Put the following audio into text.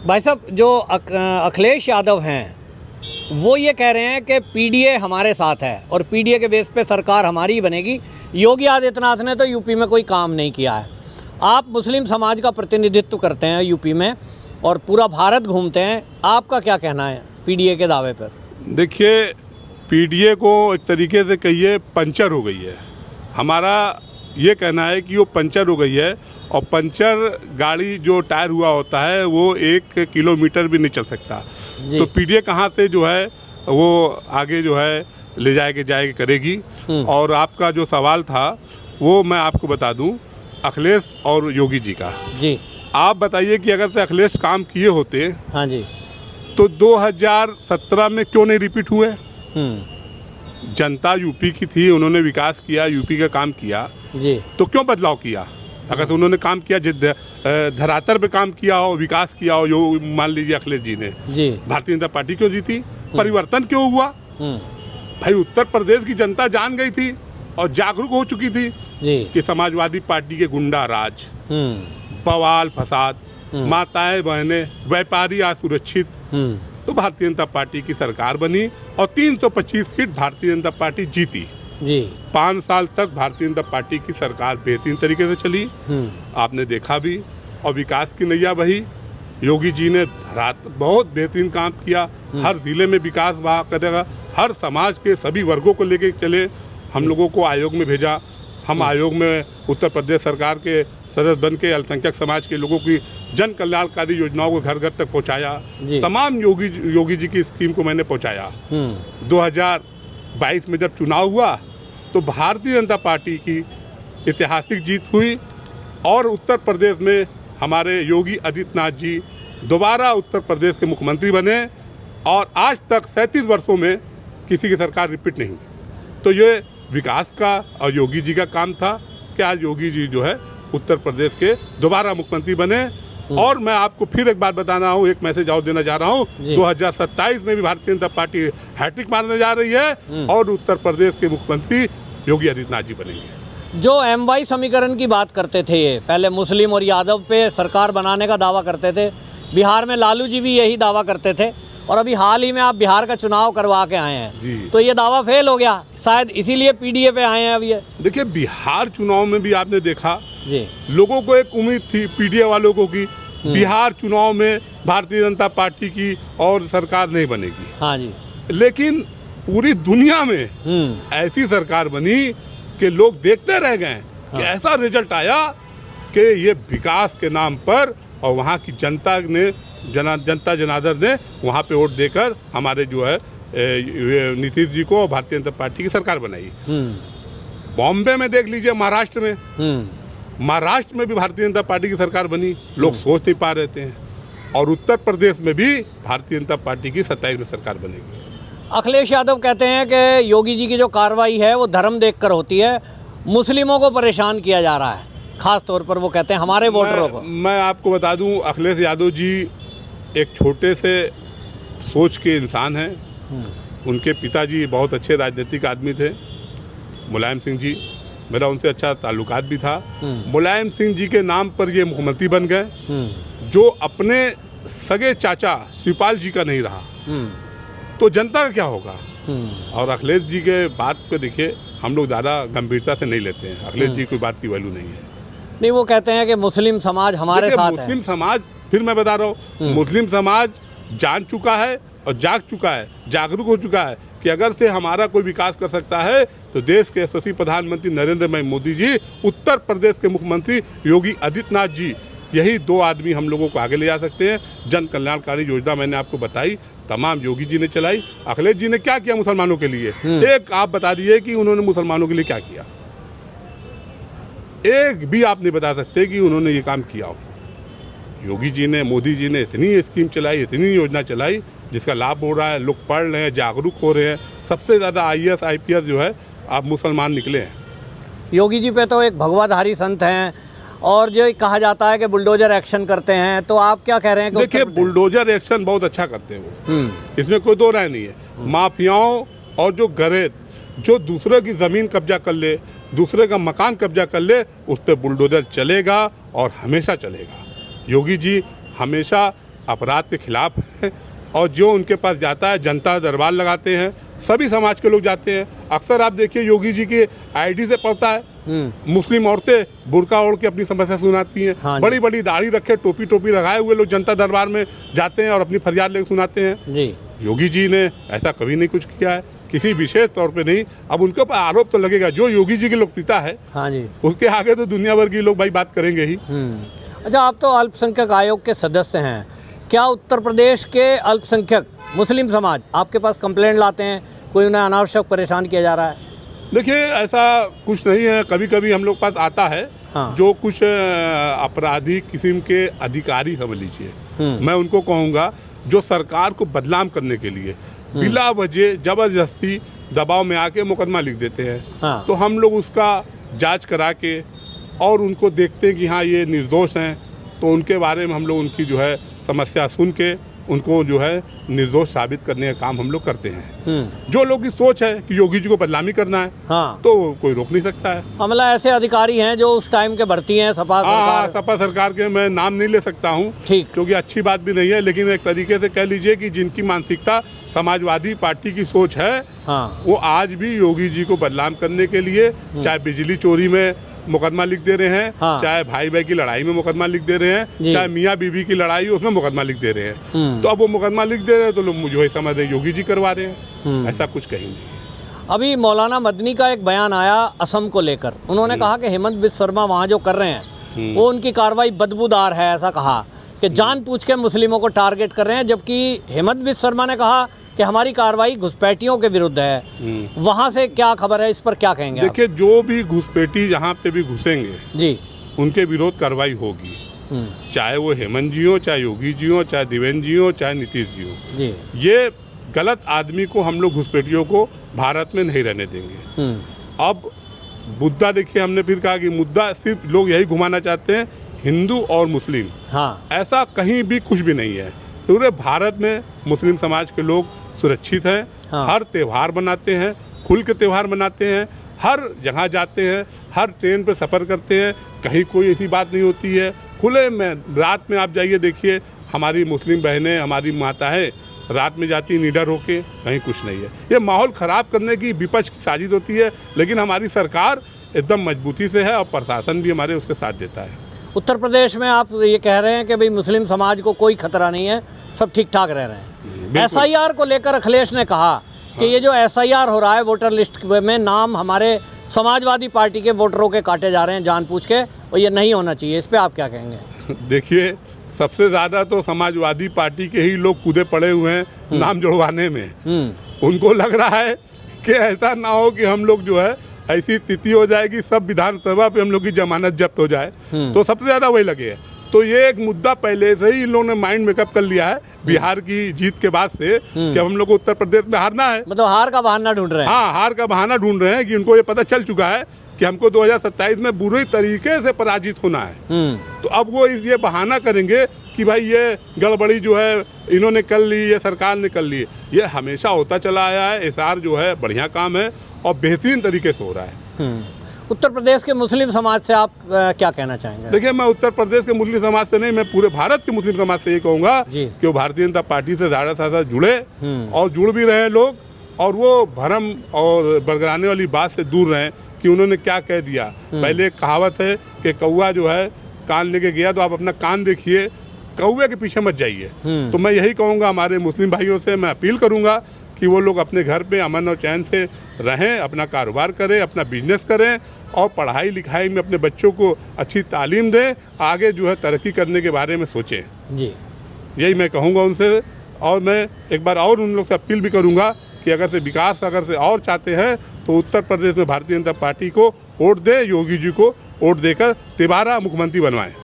भाई साहब, जो अखिलेश यादव हैं वो ये कह रहे हैं कि पीडीए हमारे साथ है और पीडीए के बेस पे सरकार हमारी ही बनेगी। योगी आदित्यनाथ ने तो यूपी में कोई काम नहीं किया है। आप मुस्लिम समाज का प्रतिनिधित्व करते हैं यूपी में और पूरा भारत घूमते हैं, आपका क्या कहना है पीडीए के दावे पर? देखिए, पीडीए को एक तरीके से कहिए पंचर हो गई है। हमारा ये कहना है कि वो पंचर हो गई है और पंचर गाड़ी जो टायर हुआ होता है वो 1 किलोमीटर भी नहीं चल सकता। तो पीडीए कहाँ से जो है वो आगे जो है ले जाएगी करेगी। और आपका जो सवाल था वो मैं आपको बता दूं, अखिलेश और योगी जी का। जी, आप बताइए कि अगर से अखिलेश काम किए होते, हाँ जी, तो 2017 में क्यों नहीं रिपीट हुए? जनता यूपी की थी, उन्होंने विकास किया, यूपी का काम किया जी, तो क्यों बदलाव किया? अगर तो उन्होंने काम किया, धरातल पे काम किया हो, विकास किया हो, जो मान लीजिए अखिलेश जी ने, जी, भारतीय जनता पार्टी क्यों जीती? परिवर्तन क्यों हुआ? भाई, उत्तर प्रदेश की जनता जान गई थी और जागरूक हो चुकी थी जी, कि समाजवादी पार्टी के गुंडा राज, बवाल फसाद, माताएं बहनें, व्यापारी असुरक्षित, तो भारतीय जनता पार्टी की सरकार बनी और 325 सीट भारतीय जनता पार्टी जीती जी। 5 साल तक भारतीय जनता पार्टी की सरकार बेहतरीन तरीके से चली, आपने देखा भी, और विकास की नैया बही। योगी जी ने बहुत बेहतरीन काम किया, हर जिले में विकास वहाँ करेगा, हर समाज के सभी वर्गों को लेके चले। हम लोगों को आयोग में भेजा, हम आयोग में उत्तर प्रदेश सरकार के सदस्य बन के अल्पसंख्यक समाज के लोगों की जन कल्याणकारी योजनाओं को घर घर तक पहुँचाया। तमाम योगी जी की स्कीम को मैंने पहुँचाया। 2022 में जब चुनाव हुआ तो भारतीय जनता पार्टी की ऐतिहासिक जीत हुई और उत्तर प्रदेश में हमारे योगी आदित्यनाथ जी दोबारा उत्तर प्रदेश के मुख्यमंत्री बने और आज तक 37 वर्षों में किसी की सरकार रिपीट नहीं हुई। तो ये विकास का और योगी जी का काम था कि आज योगी जी जो है उत्तर प्रदेश के दोबारा मुख्यमंत्री बने। और मैं आपको फिर एक बात बताना हूँ, एक मैसेज और देना चाह रहा हूँ, 2027 में भी भारतीय जनता पार्टी हैट्रिक मारने जा रही है और उत्तर प्रदेश के मुख्यमंत्री योगी आदित्यनाथ जी बनेंगे। जो MY समीकरण की बात करते थे, ये पहले मुस्लिम और यादव पे सरकार बनाने का दावा करते थे, बिहार में लालू जी भी यही दावा करते थे और अभी हाल ही में आप बिहार का चुनाव करवा के आए हैं जी। तो ये दावा फेल हो गया, शायद इसीलिए पीडीए पे आए हैं अब ये। देखिए, बिहार चुनाव में भी आपने देखा जी, लोगों को एक उम्मीद थी पीडीए वालों को कि बिहार चुनाव में भारतीय जनता पार्टी की और सरकार नहीं बनेगी। हाँ जी, लेकिन पूरी दुनिया में ऐसी सरकार बनी कि लोग देखते रह गए कि ऐसा रिजल्ट आया कि ये विकास के नाम पर और वहाँ की जनता ने जनता जनार्दन ने वहाँ पे वोट देकर हमारे जो है नीतीश जी को भारतीय जनता पार्टी की सरकार बनाई। बॉम्बे में देख लीजिए, महाराष्ट्र में भी भारतीय जनता पार्टी की सरकार बनी, लोग सोच नहीं पा रहे थे। और उत्तर प्रदेश में भी भारतीय जनता पार्टी की 27 में सरकार बनेगी। अखिलेश यादव कहते हैं कि योगी जी की जो कार्रवाई है वो धर्म देखकर होती है, मुस्लिमों को परेशान किया जा रहा है, खास तौर पर वो कहते हैं हमारे वोटरों को। मैं आपको बता दूं, अखिलेश यादव जी एक छोटे से सोच के इंसान हैं। उनके पिताजी बहुत अच्छे राजनीतिक आदमी थे, मुलायम सिंह जी, मेरा उनसे अच्छा ताल्लुकात भी था। मुलायम सिंह जी के नाम पर ये मुख्यमंत्री बन गए, जो अपने सगे चाचा शिवपाल जी का नहीं रहा, तो जनता का क्या होगा? और अखिलेश जी के बात को देखिए, हम लोग ज़्यादा गंभीरता से नहीं लेते हैं। अखिलेश जी कोई बात की वैल्यू नहीं है। नहीं, वो कहते हैं कि मुस्लिम समाज हमारे साथ है। मुस्लिम समाज, फिर मैं बता रहा हूँ, मुस्लिम समाज जान चुका है और जाग चुका है, जागरूक हो चुका है कि अगर से हमारा कोई विकास कर सकता है तो देश के यशस्वी प्रधानमंत्री नरेंद्र भाई मोदी जी, उत्तर प्रदेश के मुख्यमंत्री योगी आदित्यनाथ जी, यही 2 आदमी हम लोगों को आगे ले जा सकते हैं। जन कल्याणकारी योजना मैंने आपको बताई, तमाम योगी जी ने चलाई। अखिलेश जी ने क्या किया मुसलमानों के लिए? एक आप बता दीजिए कि उन्होंने मुसलमानों के लिए क्या किया? एक भी आप नहीं बता सकते कि उन्होंने ये काम किया हो। योगी जी ने, मोदी जी ने इतनी स्कीम चलाई, इतनी योजना चलाई जिसका लाभ हो रहा है, लोग पढ़ रहे हैं, जागरूक हो रहे हैं। सबसे ज़्यादा IAS IPS जो है आप मुसलमान निकले हैं। योगी जी पे तो एक भगवाधारी संत हैं और जो कहा जाता है कि बुलडोजर एक्शन करते हैं, तो आप क्या कह रहे हैं? देखिए, बुलडोजर एक्शन बहुत अच्छा करते हैं वो, इसमें कोई दो राय नहीं है। माफियाओं और जो गैर जो दूसरे की ज़मीन कब्जा कर ले, दूसरे का मकान कब्जा कर ले, उस पर बुलडोजर चलेगा और हमेशा चलेगा। योगी जी हमेशा अपराध के खिलाफ हैं और जो उनके पास जाता है जनता दरबार लगाते हैं, सभी समाज के लोग जाते हैं। अक्सर आप देखिए योगी जी के आईडी से पड़ता है, मुस्लिम औरतें बुर्का ओढ़ के अपनी समस्या सुनाती हैं। हाँ, बड़ी बड़ी दाढ़ी रखे टोपी लगाए हुए लोग जनता दरबार में जाते हैं और अपनी फरियाद लेकर सुनाते हैं। जी, योगी जी ने ऐसा कभी नहीं कुछ किया है, किसी विशेष तौर पे नहीं। अब उनके ऊपर आरोप तो लगेगा, जो योगी जी की लोकप्रियता है हाँ जी, उसके आगे तो दुनिया भर के लोग भाई बात करेंगे ही। अच्छा, आप तो अल्पसंख्यक आयोग के सदस्य हैं। क्या उत्तर प्रदेश के अल्पसंख्यक मुस्लिम समाज आपके पास कंप्लेंट लाते हैं, कोई उन्हें अनावश्यक परेशान किया जा रहा है? देखिए ऐसा कुछ नहीं है, कभी कभी हम लोग पास आता है। हाँ। जो कुछ आपराधिक किस्म के अधिकारी समझ लीजिए, मैं उनको कहूँगा जो सरकार को बदनाम करने के लिए बिला वजह जबरदस्ती दबाव में आके मुकदमा लिख देते हैं। हाँ। तो हम लोग उसका जांच करा के और उनको देखते हैं कि हाँ ये निर्दोष हैं, तो उनके बारे में हम लोग उनकी जो है समस्या सुन के उनको जो है निर्दोष साबित करने का काम हम लोग करते हैं। जो लोग की सोच है कि योगी जी को बदनामी करना है, हाँ, तो कोई रोक नहीं सकता है। मतलब ऐसे अधिकारी हैं जो उस टाइम के भर्ती हैं सपा हाँ, सरकार। सपा सरकार के मैं नाम नहीं ले सकता हूँ, ठीक, क्योंकि अच्छी बात भी नहीं है, लेकिन एक तरीके से कह लीजिए कि जिनकी मानसिकता समाजवादी पार्टी की सोच है, हाँ, वो आज भी योगी जी को बदनाम करने के लिए चाहे बिजली चोरी में मुकदमा लिख दे रहे हैं, हाँ, चाहे भाई भाई की लड़ाई में मुकदमा लिख दे रहे हैं, चाहे मियाँ बीवी की लड़ाई उसमें मुकदमा लिख दे रहे हैं। तो अब वो मुकदमा लिख दे रहे हैं तो लोग मुझे वही समझ रहे योगी जी करवा रहे हैं, ऐसा कुछ कहीं नहीं। अभी मौलाना मदनी का एक बयान आया असम को लेकर। उन्होंने कहा कि हेमंत बिस्वा शर्मा वहाँ जो कर रहे हैं वो उनकी कार्रवाई बदबूदार है। ऐसा कहा कि जानबूझ के मुस्लिमों को टारगेट कर रहे हैं, जबकि हेमंत बिस्वा शर्मा ने कहा कि हमारी कार्रवाई घुसपैठियों के विरुद्ध है। वहाँ से क्या खबर है, इस पर क्या कहेंगे? देखिए जो भी घुसपैठी जहाँ पे भी घुसेंगे जी, उनके विरोध कार्रवाई होगी, चाहे वो हेमंत जी हो, चाहे योगी जी हो, चाहे देवेंद्र जी हो, चाहे नीतीश जी हो। जी, ये गलत आदमी को हम लोग घुसपैठियों को भारत में नहीं रहने देंगे। अब मुद्दा देखिए, हमने फिर कहा कि मुद्दा सिर्फ लोग यही घुमाना चाहते हैं हिंदू और मुस्लिम। हाँ, ऐसा कहीं भी कुछ भी नहीं है। पूरे भारत में मुस्लिम समाज के लोग सुरक्षित हैं। हाँ। हर त्यौहार मनाते हैं, खुल के त्यौहार मनाते हैं, हर जगह जाते हैं, हर ट्रेन पर सफ़र करते हैं, कहीं कोई ऐसी बात नहीं होती है। खुले में रात में आप जाइए देखिए, हमारी मुस्लिम बहनें, हमारी माताएं रात में जाती निडर होके, कहीं कुछ नहीं है। ये माहौल ख़राब करने की विपक्ष की साजिश होती है, लेकिन हमारी सरकार एकदम मजबूती से है और प्रशासन भी हमारे उसके साथ देता है। उत्तर प्रदेश में आप ये कह रहे हैं कि भाई मुस्लिम समाज को कोई खतरा नहीं है, सब ठीक ठाक रह रहे हैं। SIR को लेकर अखिलेश ने कहा कि ये जो SIR हो रहा है वोटर लिस्ट में नाम हमारे समाजवादी पार्टी के वोटरों के काटे जा रहे हैं जानबूझ के, और ये नहीं होना चाहिए। इस पे आप क्या कहेंगे? देखिए सबसे ज़्यादा तो समाजवादी पार्टी के ही लोग कूदे पड़े हुए हैं नाम जुड़वाने में। उनको लग रहा है कि ऐसा ना हो कि हम लोग जो है ऐसी स्थिति हो जाएगी सब विधानसभा पे हम लोग की जमानत जब्त हो जाए, तो सबसे ज़्यादा वही लगे है। तो ये एक मुद्दा पहले से ही इन लोगों ने माइंड मेकअप कर लिया है बिहार की जीत के बाद से कि हम लोग को उत्तर प्रदेश में हारना है। मतलब हार का बहाना ढूंढ रहे हैं। हाँ, हार का बहाना ढूंढ रहे हैं कि उनको ये पता चल चुका है कि हमको 2027 में बुरे तरीके से पराजित होना है। तो अब वो ये बहाना करेंगे कि भाई ये गड़बड़ी जो है इन्होंने कर ली, ये सरकार ने कर ली। ये हमेशा होता चला आया है। SR जो है बढ़िया काम है और बेहतरीन तरीके से हो रहा है। उत्तर प्रदेश के मुस्लिम समाज से आप क्या कहना चाहेंगे? देखिए मैं उत्तर प्रदेश के मुस्लिम समाज से नहीं, मैं पूरे भारत के मुस्लिम समाज से ये कहूँगा जी। कि वो भारतीय जनता पार्टी से ज़्यादा से ज़्यादा जुड़े और जुड़ भी रहे लोग, और वो भरम और बरगराने वाली बात से दूर रहें कि उन्होंने क्या कह दिया। पहले एक कहावत है कि कौवा जो है कान लेके गया तो आप अपना कान देखिए, कौवे के पीछे मत जाइए। तो मैं यही कहूँगा हमारे मुस्लिम भाइयों से, मैं अपील करूँगा कि वो लोग अपने घर पे अमन और चैन से रहें, अपना कारोबार करें, अपना बिजनेस करें और पढ़ाई लिखाई में अपने बच्चों को अच्छी तालीम दें, आगे जो है तरक्की करने के बारे में सोचें। जी, यही मैं कहूँगा उनसे। और मैं एक बार और उन लोग से अपील भी करूँगा कि अगर से विकास अगर से और चाहते हैं तो उत्तर प्रदेश में भारतीय जनता पार्टी को वोट दें, योगी जी को वोट देकर दोबारा मुख्यमंत्री बनवाएं।